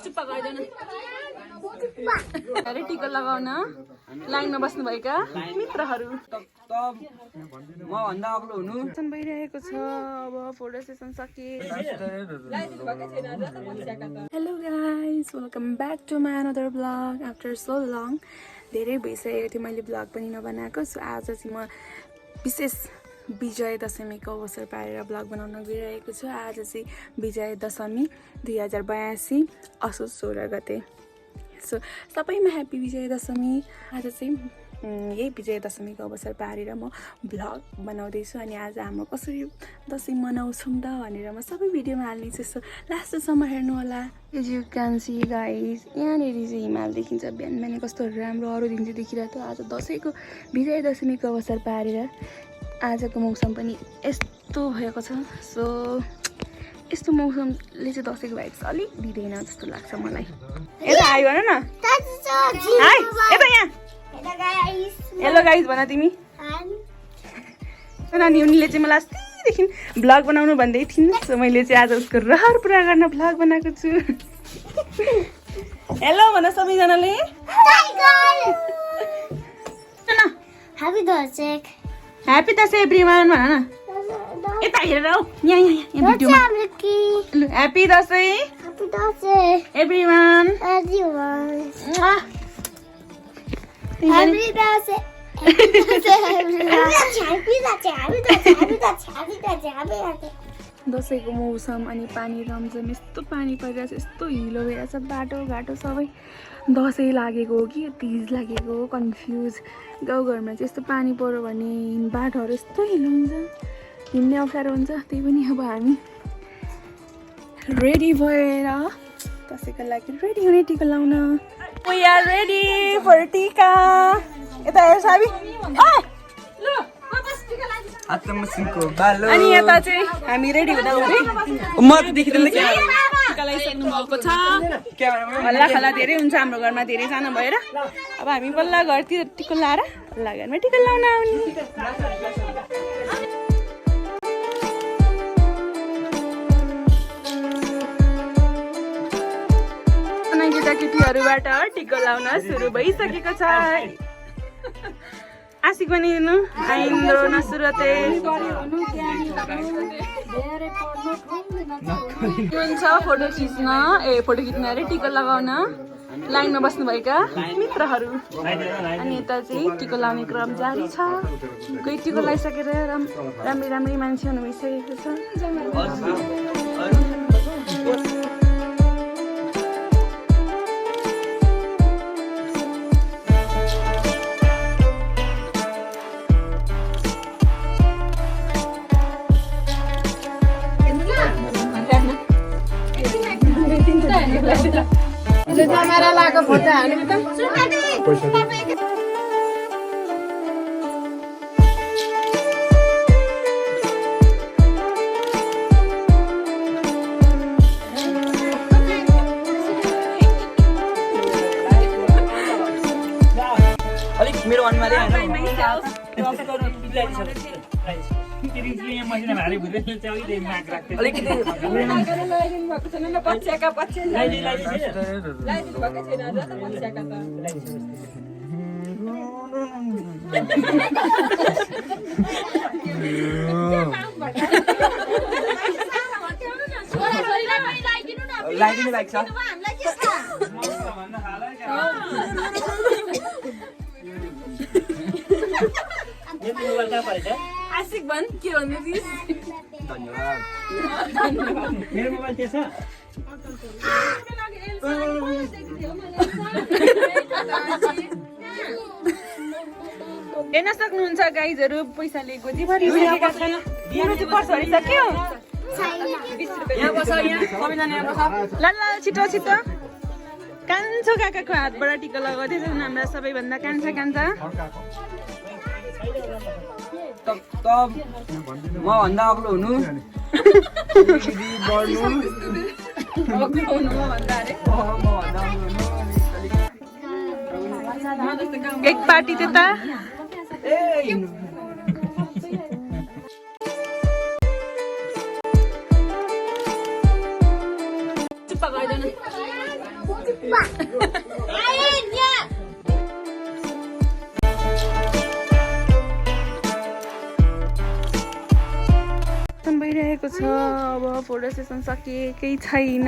चुप्पा गरिदेन अरे टिका लगाउन लाइनमा बस्नुभएका मित्रहरू म भन्दा अग्लो हुनु भइरहेको छ अब फोटो सेसन सके hello guys welcome back to my another blog after so long धेरै भइसकेको थियो मैले ब्लग पनि नबनाएको सो आज चाहिँ म विशेष विजय दशमीको अवसर पारेर ब्लग बनाउन गइरहेको छु। आज चाहिँ विजय दशमी 2082 असोज 16 गते। सो सबैमा ह्याप्पी विजय दशमी। आज चाहिँ यही विजय दशमीको अवसर पारेर म ब्लग बनाउँदैछु अनि आज हाम्रो कसरी दशैँ मनाउँछौँ त भनेर म सबै भिडियोमा हाल्नेछु। सो लास्टसम्म हेर्नु होला। As you can see guys यहाँनिर चाहिँ हिमाल देखिन्छ बिहान बिहान कस्तो राम्रो अरू दिन चाहिँ देखिरहेको थियो। आज दसैँको विजय दशमीको अवसर पारेर आजको मौसम पनि यस्तो भएको छ। सो यस्तो मौसमले चाहिँ दसैँको भाइ चाहिँ अलिक दिँदैन जस्तो लाग्छ मलाई। यता आइ भन न हाई यता यहाँ हेलो गाइस भन तिमी नानी उनीले चाहिँ मलाई अस्तिदेखि भ्लग बनाउनु भन्दै थिइन्। सो मैले चाहिँ आज उसको रहर पुरा गर्न भ्लग बनाएको छु। हेलो भन सबैजनाले ह्याप्पी दसैँ एभ्रिवान भन न यता हेरेर आऊ यहाँ भिडियोमा ह्याप्पी दसैँ एभ्रिवान दसैँको मौसम अनि पानी रमझम यस्तो पानी परिरहेछ यस्तो हिलो भइरहेछ बाटोघाटो सबै दसैँ लागेको हो कि तिज लागेको हो कन्फ्युज। गाउँघरमा चाहिँ यस्तो पानी पऱ्यो भने बाटोहरू यस्तो हिलो हुन्छ हिँड्ने अप्ठ्यारो हुन्छ। त्यही पनि अब हामी रेडी भएर दसैँको लागि रेडी हुने टिका लाउन। We are ready for टिका। यता हेर साबी अनि यता चाहिँ हामी रेडी हुँदा हुँदै टिका लगाइसक्नु भएको छ। हल्ला खल्ला धेरै हुन्छ हाम्रो घरमा धेरैजना भएर अब हामी बल्ल घरतिर टिका लाएर बल्ल घरमा टिका लाउन आउने। केटाकेटीहरूबाट टिका लाउन सुरु भइसकेको छ। आशिक पनि हेर्नु आइन्दो नसुरते हुन्छ फोटो खिच्न फोटो खिच्न अरे टिका लगाउन लाइनमा बस्नुभएका मित्रहरू अनि यता चाहिँ टिका लाउने क्रम जारी छ। कोही टिका लगाइसकेर राम्रै राम्रै मान्छे हुनु भइसकेको छ। क्यामेरा लगाएको फोटो हाल्नु त अलिक मेरो अनुहारै लाइदिनु लाग्छ। आशिक भन के भन्नु प्लिज। धन्यवाद। मेरो मोबाइल के छ हेर्न सक्नुहुन्छ गाइजहरू पैसाले गोजीभरि मेरो चाहिँ पर्स भरिसक्यो। ल छिटो छिटो कान्छो काकाको हातबाट टिका लगाउँदैछ हाम्रा सबैभन्दा कान्छा कान्छा म भन्दा अग्लो हुनु एक पार्टी त्यता भइरहेको छ अब फोटो सेसन सकिएकै छैन